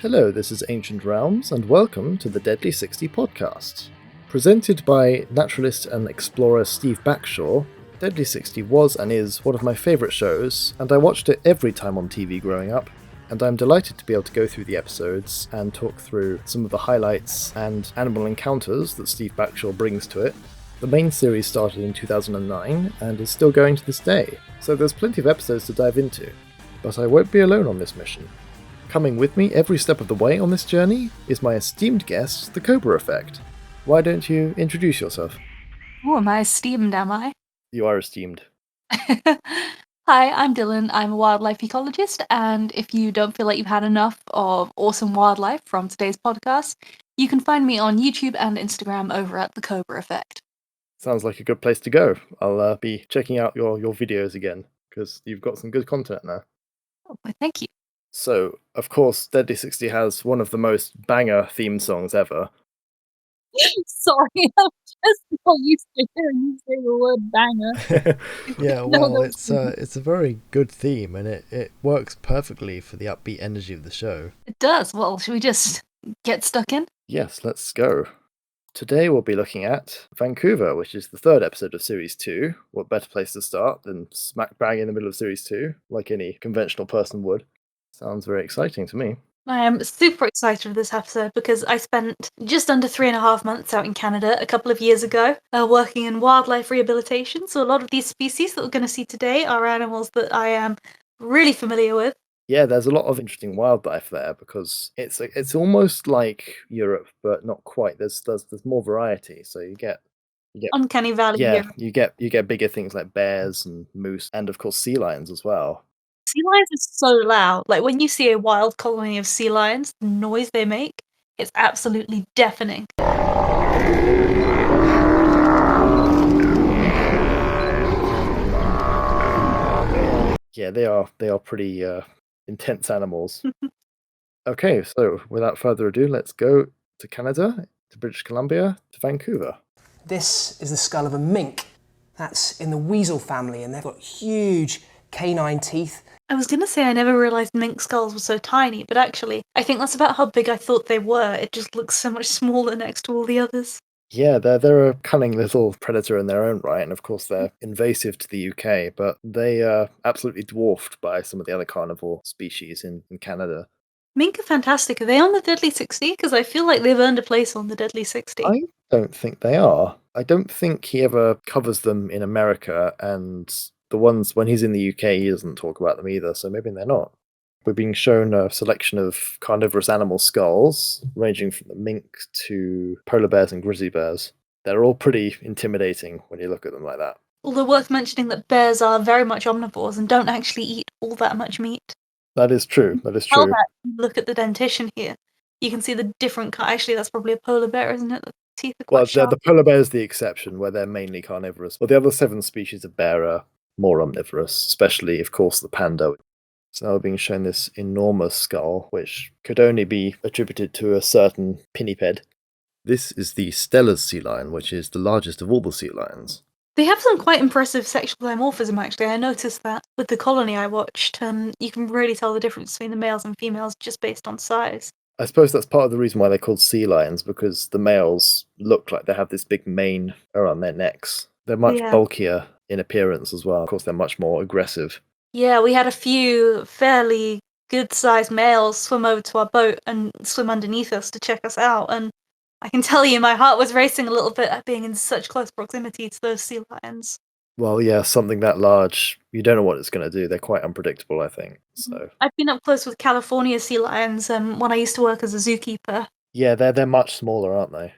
Hello, this is Ancient Realms, and welcome to the Deadly 60 podcast. Presented by naturalist and explorer Steve Backshaw, Deadly 60 was and is one of my favourite shows, and I watched it every time on TV growing up, and I'm delighted to be able to go through the episodes and talk through some of the highlights and animal encounters that Steve Backshaw brings to it. The main series started in 2009 and is still going to this day, so there's plenty of episodes to dive into. But I won't be alone on this mission. Coming with me every step of the way on this journey is my esteemed guest, the Cobra Effect. Why don't you introduce yourself? Oh, am I esteemed, am I? You are esteemed. Hi, I'm Dylan. I'm a wildlife ecologist, and if you don't feel like you've had enough of awesome wildlife from today's podcast, you can find me on YouTube and Instagram over at The Cobra Effect. Sounds like a good place to go. I'll be checking out your videos again, because you've got some good content now. Oh, well, thank you. So, of course, Deadly 60 has one of the most banger theme songs ever. Sorry, I'm just not used to hearing you say the word banger. Yeah, well, it's a very good theme, and it works perfectly for the upbeat energy of the show. It does. Well, should we just get stuck in? Yes, let's go. Today we'll be looking at Vancouver, which is the third episode of Series 2. What better place to start than smack bang in the middle of Series 2, like any conventional person would. Sounds very exciting to me. I am super excited for this episode because I spent just under 3.5 months out in Canada a couple of years ago working in wildlife rehabilitation. So a lot of these species that we're going to see today are animals that I am really familiar with. Yeah, there's a lot of interesting wildlife there because it's almost like Europe, but not quite. There's more variety, so you get Uncanny Valley yeah, here. you get bigger things like bears and moose, and of course sea lions as well. Sea lions are so loud. Like when you see a wild colony of sea lions, the noise they make is absolutely deafening. Yeah, they are pretty intense animals. Okay, so without further ado, let's go to Canada, to British Columbia, to Vancouver. This is the skull of a mink. That's in the weasel family, and they've got huge canine teeth. I was going to say I never realised mink skulls were so tiny, but actually, I think that's about how big I thought they were. It just looks so much smaller next to all the others. Yeah, they're a cunning little predator in their own right, and of course they're invasive to the UK, but they are absolutely dwarfed by some of the other carnivore species in Canada. Mink are fantastic. Are they on the Deadly 60? Because I feel like they've earned a place on the Deadly 60. I don't think they are. I don't think he ever covers them in America, and the ones when he's in the UK, he doesn't talk about them either, so maybe they're not. We're being shown a selection of carnivorous animal skulls, ranging from the mink to polar bears and grizzly bears. They're all pretty intimidating when you look at them like that. Although worth mentioning that bears are very much omnivores and don't actually eat all that much meat. That is true. That is Tell true. that, look at the dentition here. You can see the different actually, that's probably a polar bear, isn't it? The teeth are quite Well, sharp. the polar bear is the exception, where they're mainly carnivorous. Well, the other 7 species of bear are more omnivorous, especially, of course, the panda. So now we're being shown this enormous skull, which could only be attributed to a certain pinniped. This is the Steller's sea lion, which is the largest of all the sea lions. They have some quite impressive sexual dimorphism, actually. I noticed that with the colony I watched. You can really tell the difference between the males and females just based on size. I suppose that's part of the reason why they're called sea lions, because the males look like they have this big mane around their necks. They're much bulkier in appearance as well. Of course, they're much more aggressive. Yeah, we had a few fairly good-sized males swim over to our boat and swim underneath us to check us out, and I can tell you my heart was racing a little bit at being in such close proximity to those sea lions. Well, yeah, something that large, you don't know what it's going to do. They're quite unpredictable, I think. So I've been up close with California sea lions when I used to work as a zookeeper. yeah, they're much smaller, aren't they?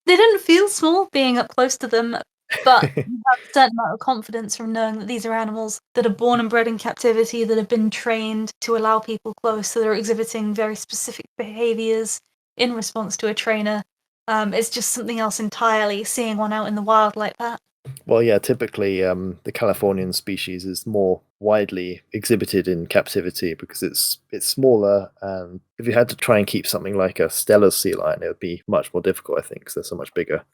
They didn't feel small being up close to them, but you have a certain amount of confidence from knowing that these are animals that are born and bred in captivity, that have been trained to allow people close, so they're exhibiting very specific behaviours in response to a trainer. It's just something else entirely, seeing one out in the wild like that. Well, yeah, typically the Californian species is more widely exhibited in captivity because it's smaller, and if you had to try and keep something like a Steller's sea lion, it would be much more difficult, I think, because they're so much bigger.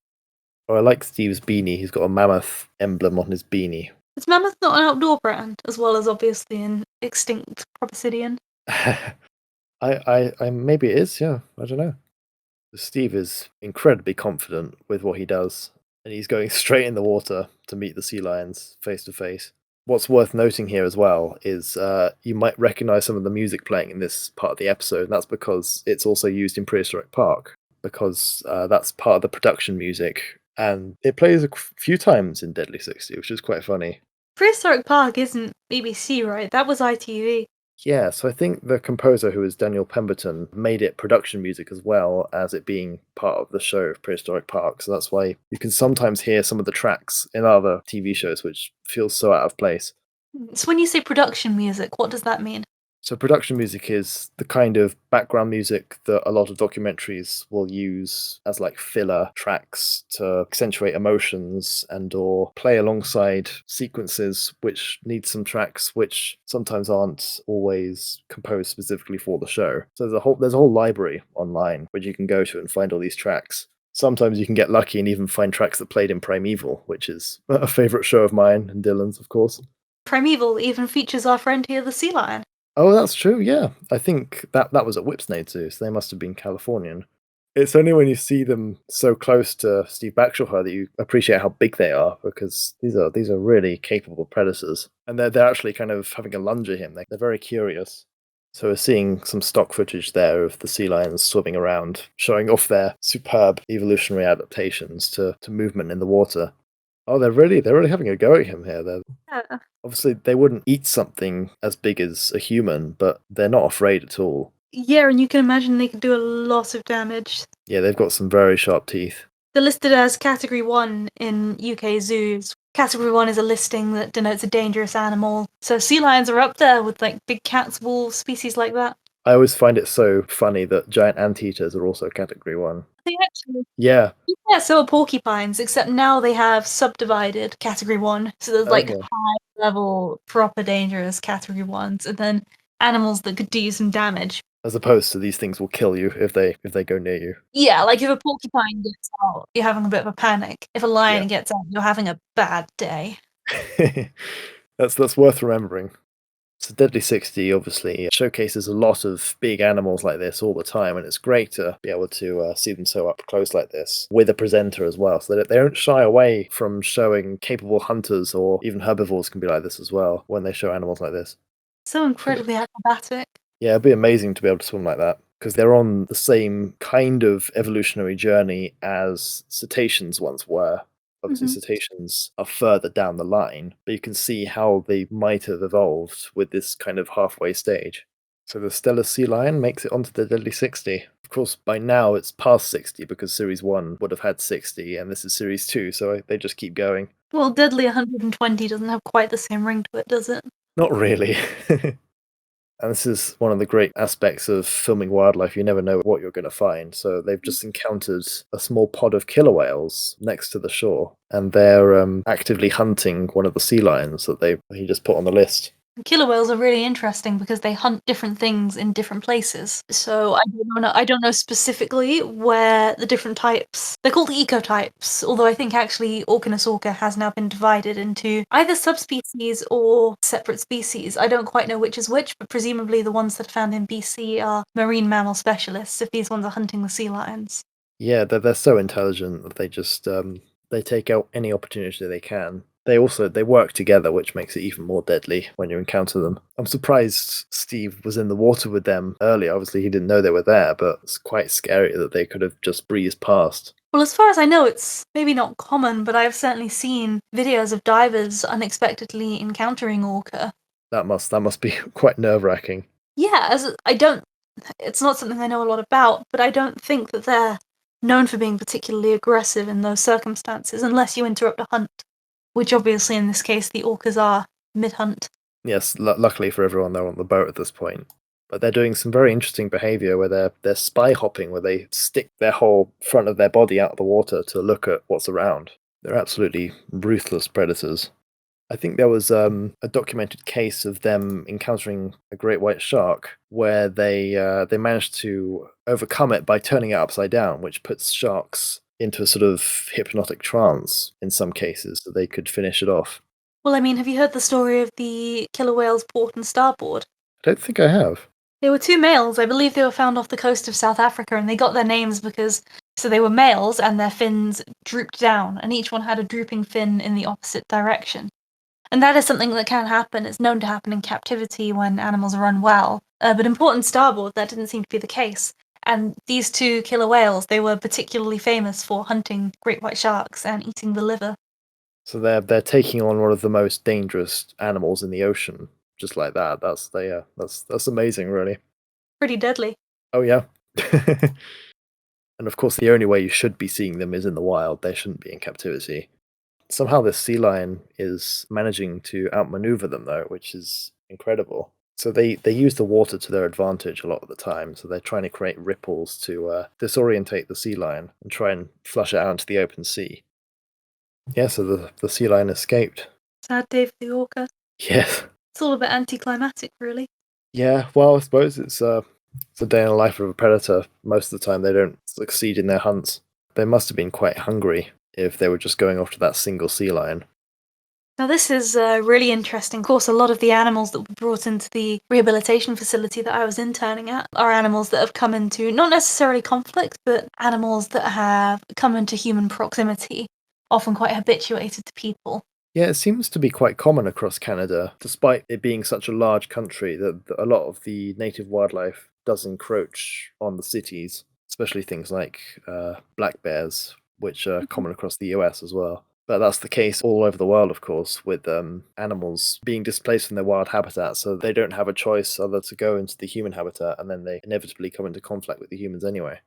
Oh, I like Steve's beanie. He's got a mammoth emblem on his beanie. Is mammoth not an outdoor brand, as well as obviously an extinct proboscidean? I maybe it is, yeah. I don't know. Steve is incredibly confident with what he does, and he's going straight in the water to meet the sea lions face to face. What's worth noting here as well is you might recognize some of the music playing in this part of the episode, and that's because it's also used in Prehistoric Park, because that's part of the production music, and it plays a few times in Deadly 60, which is quite funny. Prehistoric Park isn't BBC, right? That was ITV. Yeah, so I think the composer, who is Daniel Pemberton, made it production music as well as it being part of the show of Prehistoric Park. So that's why you can sometimes hear some of the tracks in other TV shows, which feels so out of place. So when you say production music, what does that mean? So production music is the kind of background music that a lot of documentaries will use as like filler tracks to accentuate emotions and or play alongside sequences which need some tracks which sometimes aren't always composed specifically for the show. So there's a whole library online where you can go to and find all these tracks. Sometimes you can get lucky and even find tracks that played in Primeval, which is a favourite show of mine and Dylan's, of course. Primeval even features our friend here, the sea lion. Oh, that's true, yeah. I think that was at Whipsnade Zoo, so they must have been Californian. It's only when you see them so close to Steve Backshore that you appreciate how big they are, because these are really capable predators. And they're actually kind of having a lunge at him. They're very curious. So we're seeing some stock footage there of the sea lions swimming around, showing off their superb evolutionary adaptations to movement in the water. Oh, they're really having a go at him here. Yeah. Obviously, they wouldn't eat something as big as a human, but they're not afraid at all. Yeah, and you can imagine they could do a lot of damage. Yeah, they've got some very sharp teeth. They're listed as Category 1 in UK zoos. Category 1 is a listing that denotes a dangerous animal. So sea lions are up there with like big cats, wolves, species like that. I always find it so funny that giant anteaters are also category 1. They actually. Yeah. Yeah, so are porcupines, except now they have subdivided Category 1. So there's like Okay. high level, proper dangerous Category 1s, and then animals that could do you some damage. As opposed to these things will kill you if they go near you. Yeah, like if a porcupine gets out, you're having a bit of a panic. If a lion gets out, you're having a bad day. That's worth remembering. So Deadly 60 obviously showcases a lot of big animals like this all the time, and it's great to be able to see them so up close like this with a presenter as well, so that they don't shy away from showing capable hunters, or even herbivores can be like this as well when they show animals like this. So incredibly acrobatic. Yeah, it'd be amazing to be able to swim like that, because they're on the same kind of evolutionary journey as cetaceans once were. Obviously, cetaceans are further down the line, but you can see how they might have evolved with this kind of halfway stage. So the Steller sea lion makes it onto the Deadly 60. Of course, by now it's past 60 because Series 1 would have had 60, and this is Series 2, so they just keep going. Well, Deadly 120 doesn't have quite the same ring to it, does it? Not really. And this is one of the great aspects of filming wildlife. You never know what you're going to find. So they've just encountered a small pod of killer whales next to the shore, and they're actively hunting one of the sea lions that he just put on the list. Killer whales are really interesting because they hunt different things in different places. So I don't know specifically where the different types. They're called ecotypes, although I think actually Orcanis orca has now been divided into either subspecies or separate species. I don't quite know which is which, but presumably the ones that are found in BC are marine mammal specialists, if these ones are hunting the sea lions. Yeah, they're so intelligent that they just they take out any opportunity they can. They work together, which makes it even more deadly when you encounter them. I'm surprised Steve was in the water with them earlier. Obviously, he didn't know they were there, but it's quite scary that they could have just breezed past. Well, as far as I know, it's maybe not common, but I've certainly seen videos of divers unexpectedly encountering orca. That must be quite nerve-wracking. Yeah, it's not something I know a lot about, but I don't think that they're known for being particularly aggressive in those circumstances, unless you interrupt a hunt. Which obviously in this case the orcas are mid-hunt. Yes, luckily for everyone, they're on the boat at this point. But they're doing some very interesting behaviour where they're spy hopping, where they stick their whole front of their body out of the water to look at what's around. They're absolutely ruthless predators. I think there was a documented case of them encountering a great white shark where they managed to overcome it by turning it upside down, which puts sharks into a sort of hypnotic trance in some cases, so they could finish it off. Well, I mean, have you heard the story of the killer whale's port and starboard? I don't think I have. They were two males. I believe they were found off the coast of South Africa, and they got their names because they were males and their fins drooped down, and each one had a drooping fin in the opposite direction. And that is something that can happen. It's known to happen in captivity when animals are unwell. But in port and starboard, that didn't seem to be the case. And these two killer whales, they were particularly famous for hunting great white sharks and eating the liver. So they're taking on one of the most dangerous animals in the ocean, just like that. That's amazing, really. Pretty deadly. Oh yeah. And of course, the only way you should be seeing them is in the wild. They shouldn't be in captivity. Somehow this sea lion is managing to outmaneuver them, though, which is incredible. So they use the water to their advantage a lot of the time. So they're trying to create ripples to disorientate the sea lion and try and flush it out into the open sea. Yeah, so the sea lion escaped. Sad day for the orca. Yes. It's all a bit anticlimactic, really. Yeah, well, I suppose it's a day in the life of a predator. Most of the time they don't succeed in their hunts. They must have been quite hungry if they were just going after that single sea lion. Now, this is really interesting. Of course, a lot of the animals that were brought into the rehabilitation facility that I was interning at are animals that have come into not necessarily conflict, but animals that have come into human proximity, often quite habituated to people. Yeah, it seems to be quite common across Canada, despite it being such a large country, that a lot of the native wildlife does encroach on the cities, especially things like black bears, which are common across the US as well. But that's the case all over the world, of course, with animals being displaced from their wild habitat, so they don't have a choice other to go into the human habitat, and then they inevitably come into conflict with the humans anyway.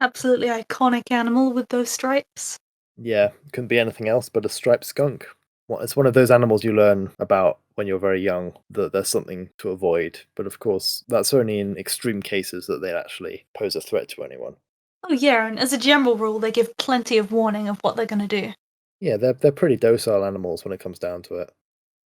Absolutely iconic animal with those stripes. Yeah, couldn't be anything else but a striped skunk. Well, it's one of those animals you learn about when you're very young, that there's something to avoid. But of course, that's only in extreme cases that they actually pose a threat to anyone. Oh yeah, and as a general rule, they give plenty of warning of what they're going to do. Yeah, they're pretty docile animals when it comes down to it.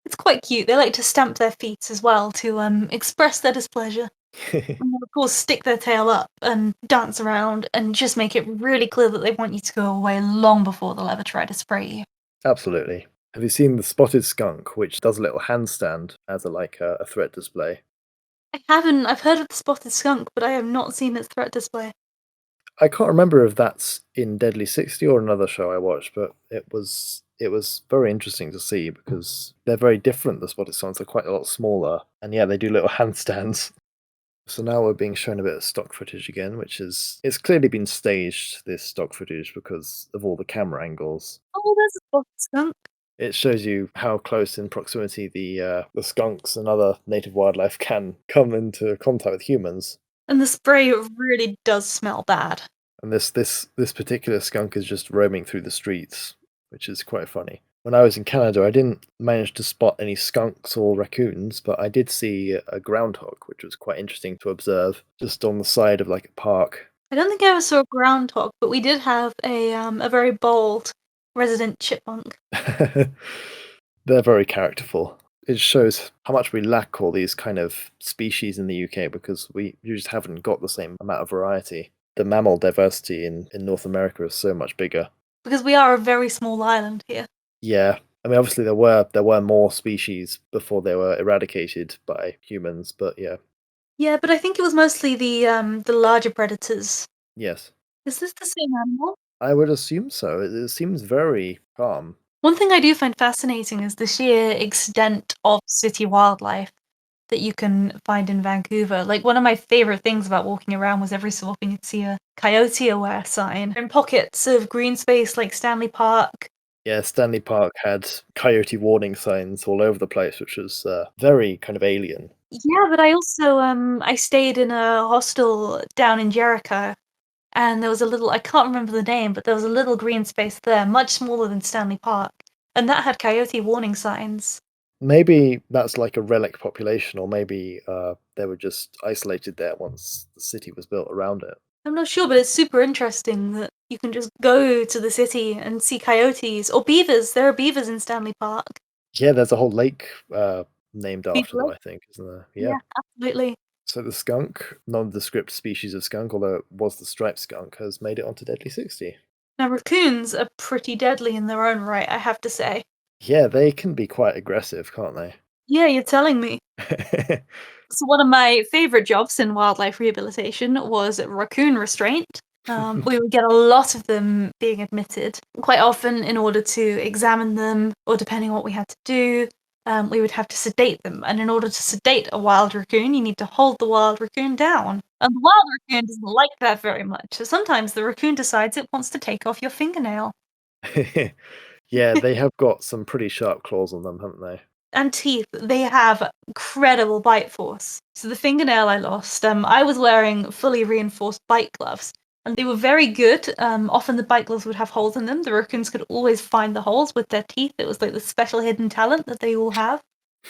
It's quite cute. They like to stamp their feet as well to express their displeasure. And they'll, of course, stick their tail up and dance around and just make it really clear that they want you to go away long before they'll ever try to spray you. Absolutely. Have you seen the spotted skunk, which does a little handstand as a threat display? I haven't. I've heard of the spotted skunk, but I have not seen its threat display. I can't remember if that's in Deadly 60 or another show I watched, but it was very interesting to see because they're very different, the spotted skunks. They're quite a lot smaller, and yeah, they do little handstands. So now we're being shown a bit of stock footage again, it's clearly been staged, this stock footage, because of all the camera angles. Oh, there's a spotted skunk. It shows you how close in proximity the skunks and other native wildlife can come into contact with humans. And the spray really does smell bad. And this particular skunk is just roaming through the streets, which is quite funny. When I was in Canada, I didn't manage to spot any skunks or raccoons, but I did see a groundhog, which was quite interesting to observe, just on the side of like a park. I don't think I ever saw a groundhog, but we did have a very bold resident chipmunk. They're very characterful. It shows how much we lack all these kind of species in the UK because you just haven't got the same amount of variety. The mammal diversity in North America is so much bigger. Because we are a very small island here. Yeah, I mean, obviously there were more species before they were eradicated by humans, but yeah. Yeah, but I think it was mostly the larger predators. Yes. Is this the same animal? I would assume so. It seems very calm. One thing I do find fascinating is the sheer extent of city wildlife that you can find in Vancouver. Like, one of my favorite things about walking around was every so often you'd see a coyote aware sign in pockets of green space like Stanley Park. Yeah, Stanley Park had coyote warning signs all over the place, which was very kind of alien. Yeah, but I also I stayed in a hostel down in Jericho, and there was a little, I can't remember the name, but there was a little green space there, much smaller than Stanley Park, and that had coyote warning signs. Maybe that's like a relic population, or maybe they were just isolated there once the city was built around it. I'm not sure, but it's super interesting that you can just go to the city and see coyotes or beavers. There are beavers in Stanley Park. Yeah, there's a whole lake named Beaver after them, Lake? I think, isn't there? Yeah. Absolutely. So the skunk, nondescript species of skunk, although it was the striped skunk, has made it onto Deadly 60. Now, raccoons are pretty deadly in their own right, I have to say. Yeah, they can be quite aggressive, can't they? Yeah, you're telling me. So one of my favorite jobs in wildlife rehabilitation was raccoon restraint. We would get a lot of them being admitted, quite often in order to examine them, or depending on what we had to do, we would have to sedate them. And in order to sedate a wild raccoon, you need to hold the wild raccoon down. And the wild raccoon doesn't like that very much. So sometimes the raccoon decides it wants to take off your fingernail. Yeah, they have got some pretty sharp claws on them, haven't they? And teeth, they have incredible bite force. So the fingernail I lost, I was wearing fully reinforced bite gloves, and they were very good. Often the bite gloves would have holes in them. The raccoons could always find the holes with their teeth. It was like the special hidden talent that they all have.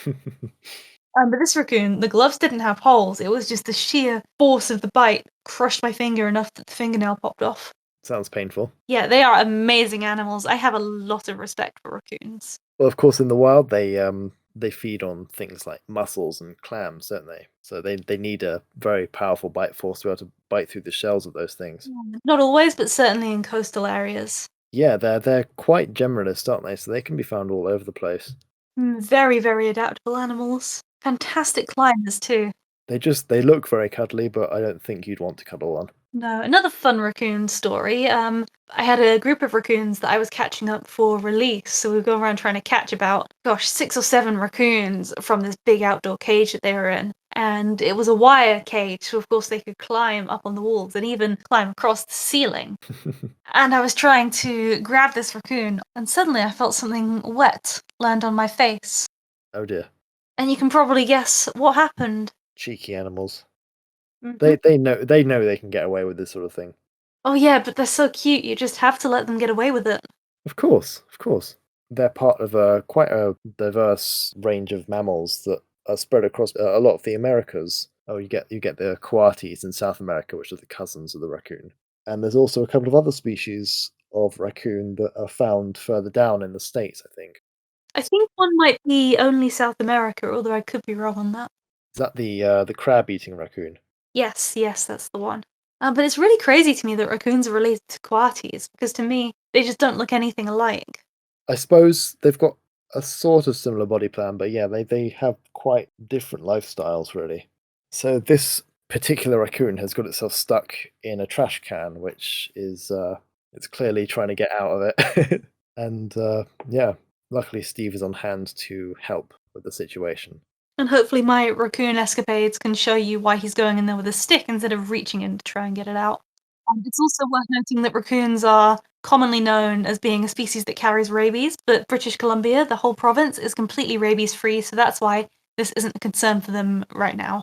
But this raccoon, the gloves didn't have holes. It was just the sheer force of the bite crushed my finger enough that the fingernail popped off. Sounds painful. Yeah, they are amazing animals. I have a lot of respect for raccoons. Well, of course, in the wild, they feed on things like mussels and clams, don't they? So they need a very powerful bite force to be able to bite through the shells of those things. Not always, but certainly in coastal areas. Yeah, they're quite generalist, aren't they? So they can be found all over the place. Very, very adaptable animals. Fantastic climbers too. They look very cuddly, but I don't think you'd want to cuddle one. No, another fun raccoon story. I had a group of raccoons that I was catching up for release, so we would go around trying to catch about, 6 or 7 raccoons from this big outdoor cage that they were in. And it was a wire cage, so of course they could climb up on the walls and even climb across the ceiling. And I was trying to grab this raccoon, and suddenly I felt something wet land on my face. Oh dear, And you can probably guess what happened. cheeky animals. Mhm. They know they can get away with this sort of thing. Oh yeah, but they're so cute, you just have to let them get away with it. Of course, of course. They're part of quite a diverse range of mammals that are spread across a lot of the Americas. Oh, you get the coatis in South America, which are the cousins of the raccoon. And there's also a couple of other species of raccoon that are found further down in the States, I think. I think one might be only South America, although I could be wrong on that. Is that the crab-eating raccoon? Yes, yes, that's the one. But it's really crazy to me that raccoons are related to coatis, because to me, they just don't look anything alike. I suppose they've got a sort of similar body plan, but yeah, they have quite different lifestyles, really. So this particular raccoon has got itself stuck in a trash can, which is it's clearly trying to get out of it. And yeah, luckily Steve is on hand to help with the situation. And hopefully my raccoon escapades can show you why he's going in there with a stick instead of reaching in to try and get it out. It's also worth noting that raccoons are commonly known as being a species that carries rabies, but British Columbia, the whole province, is completely rabies-free, so that's why this isn't a concern for them right now.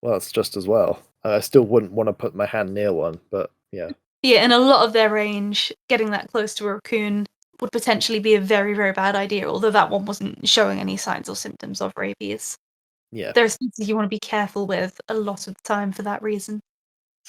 Well, it's just as well. I still wouldn't want to put my hand near one, but yeah. Yeah, in a lot of their range, getting that close to a raccoon would potentially be a very, very bad idea, although that one wasn't showing any signs or symptoms of rabies. Yeah. There are species you want to be careful with a lot of the time for that reason.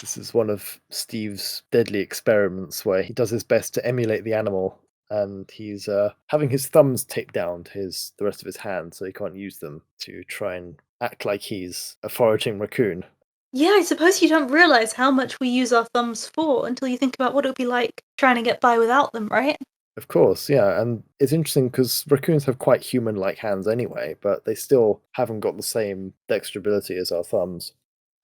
This is one of Steve's deadly experiments where he does his best to emulate the animal, and he's having his thumbs taped down to the rest of his hand so he can't use them to try and act like he's a foraging raccoon. Yeah, I suppose you don't realize how much we use our thumbs for until you think about what it would be like trying to get by without them, right? Of course, yeah, and it's interesting because raccoons have quite human-like hands anyway, but they still haven't got the same dexterability as our thumbs.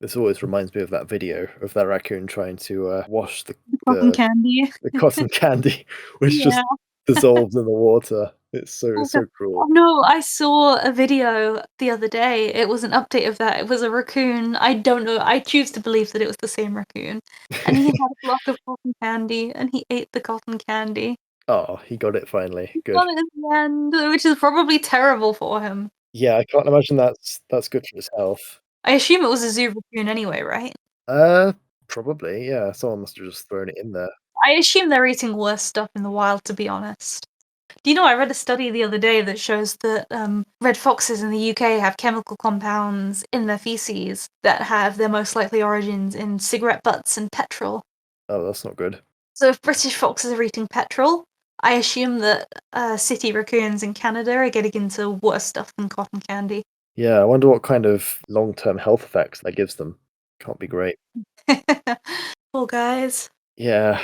This always reminds me of that video of that raccoon trying to wash Cotton the candy. the cotton candy, which Yeah. just dissolves in the water. It's so Oh cruel. no, I saw a video the other day. It was an update of that. It was a raccoon. I don't know. I choose to believe that it was the same raccoon. And he had a block of cotton candy and he ate the cotton candy. Oh, he got it finally. He Good. got it in the end, which is probably terrible for him. Yeah, I can't imagine that's good for his health. I assume it was a zoo raccoon anyway, right? Uh, Probably, yeah. Someone must have just thrown it in there. I assume they're eating worse stuff in the wild, to be honest. Do you know, I read a study the other day that shows that red foxes in the UK have chemical compounds in their feces that have their most likely origins in cigarette butts and petrol. Oh, that's not good. So if British foxes are eating petrol, I assume that city raccoons in Canada are getting into worse stuff than cotton candy. Yeah, I wonder what kind of long-term health effects that gives them. Can't be great. Poor guys. Yeah.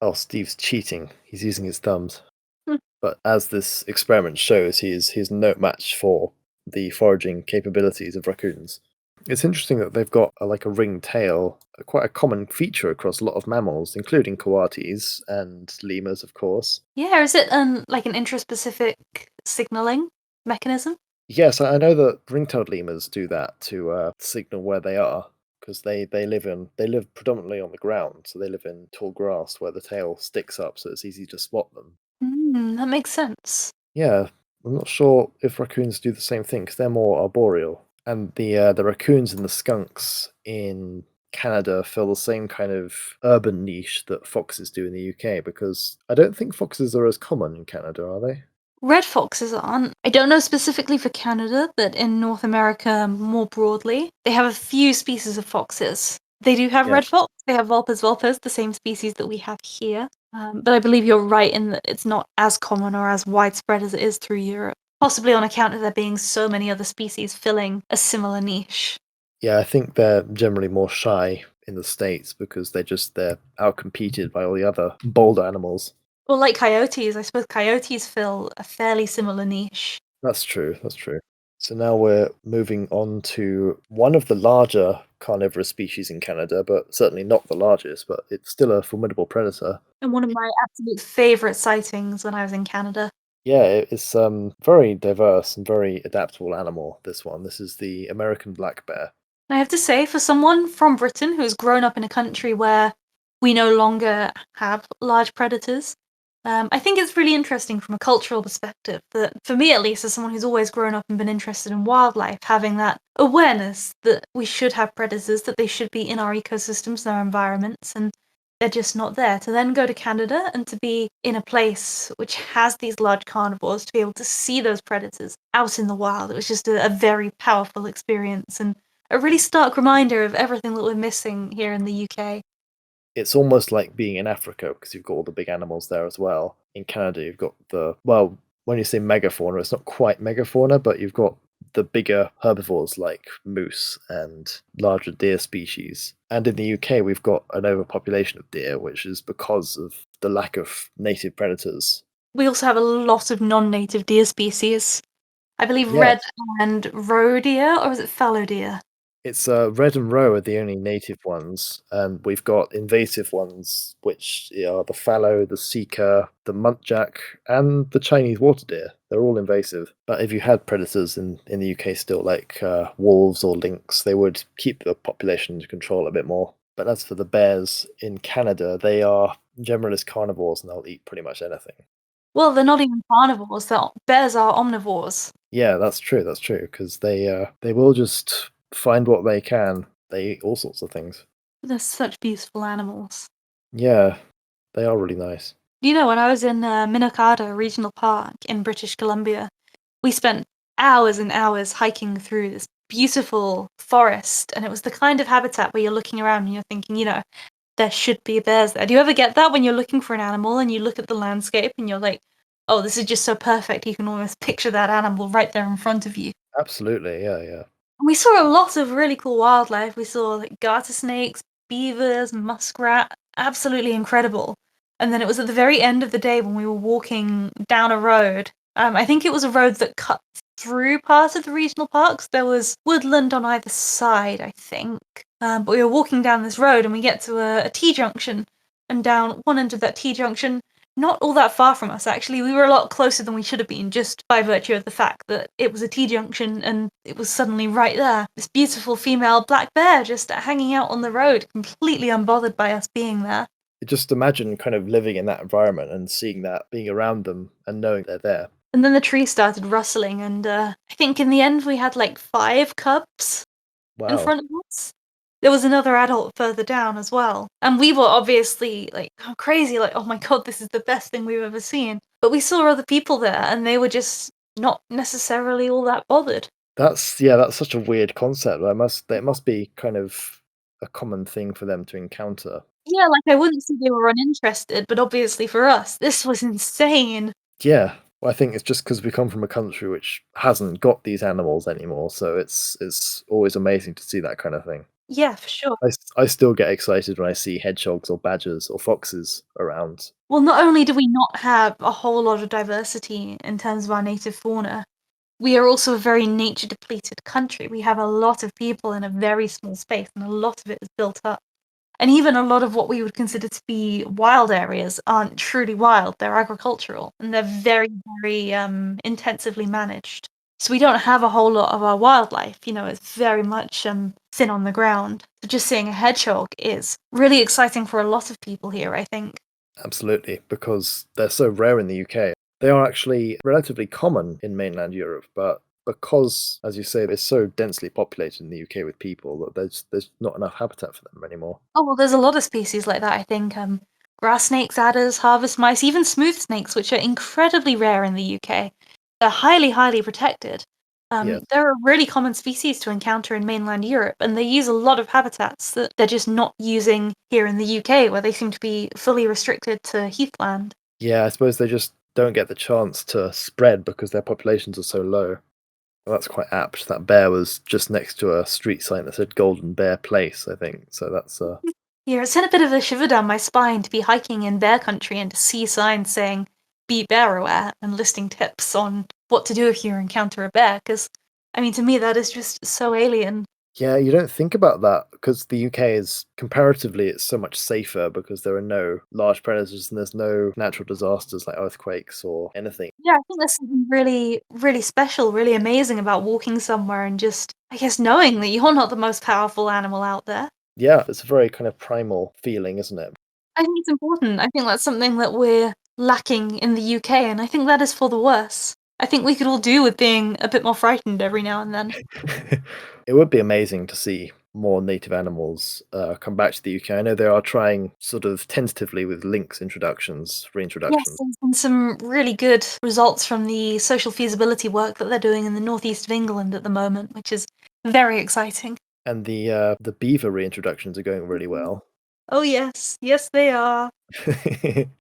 Oh, Steve's cheating. He's using his thumbs. Hmm. But as this experiment shows, he's no match for the foraging capabilities of raccoons. It's interesting that they've got like a ringed tail, quite a common feature across a lot of mammals, including coatis and lemurs, of course. Yeah, is it like an intraspecific signaling mechanism? Yes, I know that ring-tailed lemurs do that to signal where they are, because they live predominantly on the ground, so they live in tall grass where the tail sticks up, so it's easy to spot them. That makes sense. Yeah, I'm not sure if raccoons do the same thing because they're more arboreal, and the raccoons and the skunks in Canada fill the same kind of urban niche that foxes do in the UK. Because I don't think foxes are as common in Canada, are they? Red foxes aren't. I don't know specifically for Canada, but in North America more broadly, they have a few species of foxes. They do have Yeah. red fox, they have Vulpes vulpes, the same species that we have here. But I believe you're right in that it's not as common or as widespread as it is through Europe, possibly on account of there being so many other species filling a similar niche. Yeah, I think they're generally more shy in the States because they're outcompeted by all the other bold animals. Well, like coyotes, I suppose coyotes fill a fairly similar niche. That's true, that's true. So now we're moving on to one of the larger carnivorous species in Canada, but certainly not the largest, but it's still a formidable predator. And one of my absolute favourite sightings when I was in Canada. Yeah, it's very diverse and very adaptable animal, this one. This is the American black bear. I have to say, for someone from Britain who's grown up in a country where we no longer have large predators, I think it's really interesting from a cultural perspective that, for me at least, as someone who's always grown up and been interested in wildlife, having that awareness that we should have predators, that they should be in our ecosystems and our environments, and they're just not there. To then go to Canada and to be in a place which has these large carnivores, to be able to see those predators out in the wild, it was just a very powerful experience and a really stark reminder of everything that we're missing here in the UK. It's almost like being in Africa because you've got all the big animals there as well. In Canada, you've got well, when you say megafauna, it's not quite megafauna, but you've got the bigger herbivores like moose and larger deer species. And in the UK, we've got an overpopulation of deer, which is because of the lack of native predators. We also have a lot of non-native deer species. I believe Yes. red and roe deer, or is it fallow deer? It's red and roe are the only native ones, and we've got invasive ones, which are the fallow, the sika, the muntjac, and the Chinese water deer. They're all invasive. But if you had predators in the UK still, like wolves or lynx, they would keep the population under control a bit more. But as for the bears in Canada, they are generalist carnivores and they'll eat pretty much anything. Well, they're not even carnivores. Bears are omnivores. Yeah, that's true. That's true because they will just find what they can. They eat all sorts of things. They're such beautiful animals. Yeah, they are really nice. You know, when I was in Minocado Regional Park in British Columbia, we spent hours and hours hiking through this beautiful forest, and it was the kind of habitat where you're looking around and you're thinking, there should be bears there. Do you ever get that when you're looking for an animal and you look at the landscape and you're like, oh, this is just so perfect, you can almost picture that animal right there in front of you? Absolutely, yeah, yeah. We saw a lot of really cool wildlife. We saw like garter snakes, beavers, muskrat, absolutely incredible. And then it was at the very end of the day when we were walking down a road. I think it was a road that cut through part of the regional parks. There was woodland on either side, I think. But we were walking down this road and we get to a T junction. And down one end of that T junction, not all that far from us, actually. We were a lot closer than we should have been, just by virtue of the fact that it was a T-junction and it was suddenly right there. This beautiful female black bear just hanging out on the road, completely unbothered by us being there. Just imagine kind of living in that environment and seeing that, being around them and knowing they're there. And then the tree started rustling, and I think in the end we had like 5 cubs in Wow. front of us. There was another adult further down as well. And we were obviously like crazy, like, oh my god, this is the best thing we've ever seen. But we saw other people there and they were just not necessarily all that bothered. That's such a weird concept. It must be kind of a common thing for them to encounter. Yeah, like I wouldn't say they were uninterested, but obviously for us, this was insane. Yeah. Well, I think it's just because we come from a country which hasn't got these animals anymore, so it's always amazing to see that kind of thing. Yeah, for sure. I still get excited when I see hedgehogs or badgers or foxes around. Well, not only do we not have a whole lot of diversity in terms of our native fauna, We are also a very nature-depleted country. We have a lot of people in a very small space, and a lot of it is built up. And even a lot of what we would consider to be wild areas aren't truly wild. They're agricultural, and they're very, very intensively managed. So we don't have a whole lot of our wildlife. It's very much thin on the ground. So just seeing a hedgehog is really exciting for a lot of people here, I think. Absolutely, because they're so rare in the UK. They are actually relatively common in mainland Europe, but because, as you say, it's so densely populated in the UK with people that there's not enough habitat for them anymore. Oh, well, there's a lot of species like that, I think. Grass snakes, adders, harvest mice, even smooth snakes, which are incredibly rare in the UK. They're highly, highly protected. Yes. They're a really common species to encounter in mainland Europe, and they use a lot of habitats that they're just not using here in the UK, where they seem to be fully restricted to heathland. Yeah, I suppose they just don't get the chance to spread because their populations are so low. Well, that's quite apt. That bear was just next to a street sign that said Golden Bear Place, I think. So that's Yeah, it sent a bit of a shiver down my spine to be hiking in bear country and to see signs saying "Be bear aware" and listing tips on what to do if you encounter a bear. Because, I mean, to me, that is just so alien. yeah, you don't think about that because the UK is comparatively it's so much safer because there are no large predators and there's no natural disasters like earthquakes or anything. Yeah, I think there's something really, really special, really amazing about walking somewhere and just, I guess, knowing that you're not the most powerful animal out there. Yeah, it's a very kind of primal feeling, isn't it? I think it's important. I think that's something that we're lacking in the UK, and I think that is for the worse. I think we could all do with being a bit more frightened every now and then. It would be amazing to see more native animals come back to the UK. I know they are trying sort of tentatively with lynx introductions, Yes, reintroductions, there's been some really good results from the social feasibility work that they're doing in the northeast of England at the moment, which is very exciting. and the beaver reintroductions are going really well. Oh, yes. Yes, they are.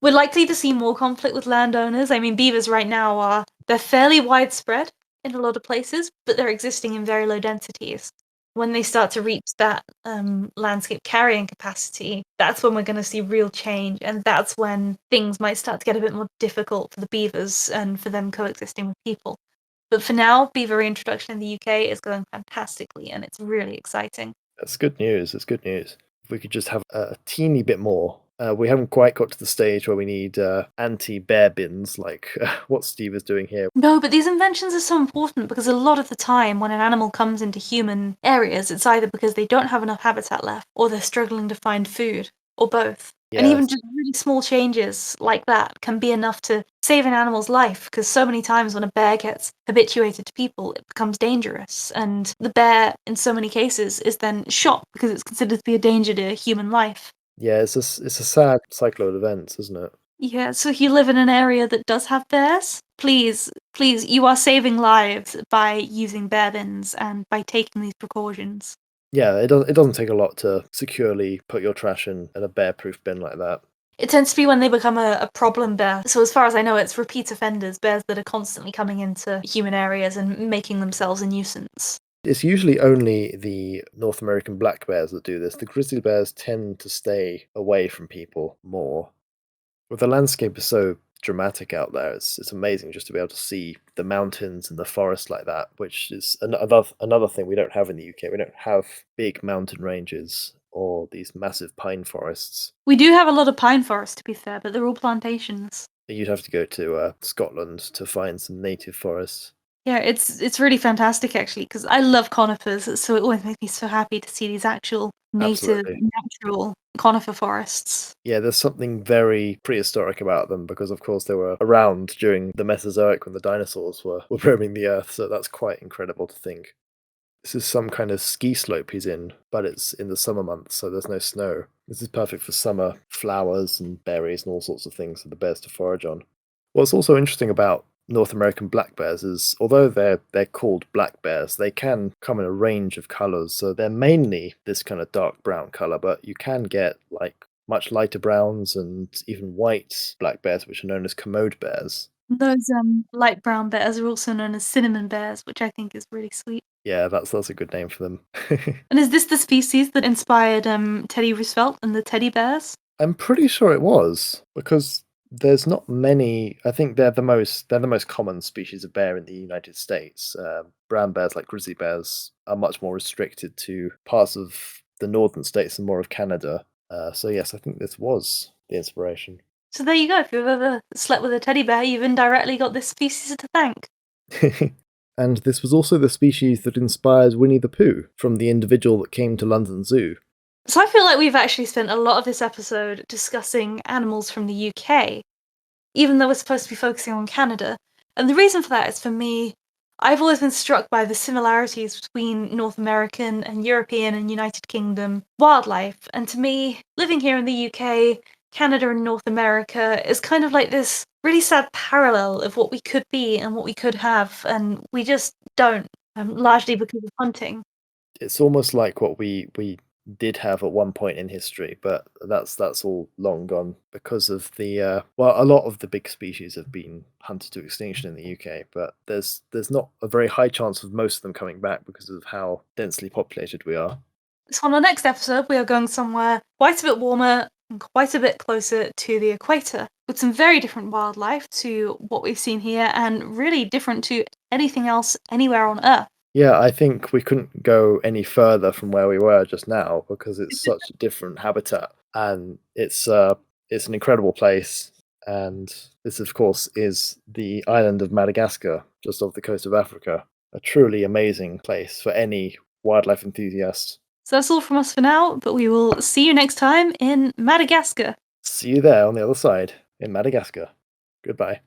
We're likely to see more conflict with landowners. I mean, beavers right now they're fairly widespread in a lot of places, but they're existing in very low densities. When they start to reach that landscape carrying capacity, that's when we're going to see real change, and that's when things might start to get a bit more difficult for the beavers and for them coexisting with people. But for now, beaver reintroduction in the UK is going fantastically, and it's really exciting. That's good news. It's good news. If we could just have a teeny bit more. We haven't quite got to the stage where we need anti-bear bins like what Steve is doing here. No, but these inventions are so important because a lot of the time when an animal comes into human areas, it's either because they don't have enough habitat left or they're struggling to find food, or both. And even Yes. just really small changes like that can be enough to save an animal's life because so many times when a bear gets habituated to people, it becomes dangerous. And the bear, in so many cases, is then shot because it's considered to be a danger to human life. Yeah, it's a sad cycle of events, isn't it? Yeah, so if you live in an area that does have bears, please, please, you are saving lives by using bear bins and by taking these precautions. Yeah, it doesn't take a lot to securely put your trash in a bear-proof bin like that. It tends to be when they become a problem bear. So as far as I know, it's repeat offenders, bears that are constantly coming into human areas and making themselves a nuisance. It's usually only the North American black bears that do this. The grizzly bears tend to stay away from people more. But the landscape is so dramatic out there. It's amazing just to be able to see the mountains and the forest like that, which is another thing we don't have in the UK. We don't have big mountain ranges or these massive pine forests. We do have a lot of pine forests, to be fair, but they're all plantations. You'd have to go to Scotland to find some native forests. Yeah, it's really fantastic actually because I love conifers, so it always makes me so happy to see these actual native, Absolutely. natural conifer forests. Yeah, there's something very prehistoric about them because, of course, they were around during the Mesozoic when the dinosaurs were roaming the earth, so that's quite incredible to think. This is some kind of ski slope he's in, but it's in the summer months, so there's no snow. This is perfect for summer flowers and berries and all sorts of things for the bears to forage on. What's also interesting about North American black bears is, although they're called black bears, they can come in a range of colours. So they're mainly this kind of dark brown colour, but you can get like much lighter browns and even white black bears, which are known as commode bears. Those light brown bears are also known as cinnamon bears, which I think is really sweet. Yeah, that's a good name for them. And is this the species that inspired Teddy Roosevelt and the teddy bears? I'm pretty sure it was because There's not many. I think they're the most common species of bear in the United States. Brown bears, like grizzly bears, are much more restricted to parts of the northern states and more of Canada. So yes, I think this was the inspiration. So there you go. If you've ever slept with a teddy bear, you've indirectly got this species to thank. And this was also the species that inspired Winnie the Pooh from the individual that came to London Zoo. So I feel like we've actually spent a lot of this episode discussing animals from the UK, even though we're supposed to be focusing on Canada. And the reason for that is, for me, I've always been struck by the similarities between North American and European and United Kingdom wildlife. And to me, living here in the UK, Canada and North America is kind of like this really sad parallel of what we could be and what we could have, and we just don't, largely because of hunting. It's almost like what we did have at one point in history, but that's all long gone because of the a lot of the big species have been hunted to extinction in the UK, but there's not a very high chance of most of them coming back because of how densely populated we are. So on our next episode, we are going somewhere quite a bit warmer and quite a bit closer to the equator, with some very different wildlife to what we've seen here, and really different to anything else anywhere on Earth. Yeah, I think we couldn't go any further from where we were just now because it's such a different habitat, and it's an incredible place. And this, of course, is the island of Madagascar, just off the coast of Africa. A truly amazing place for any wildlife enthusiast. So that's all from us for now, but we will see you next time in Madagascar. See you there on the other side in Madagascar. Goodbye.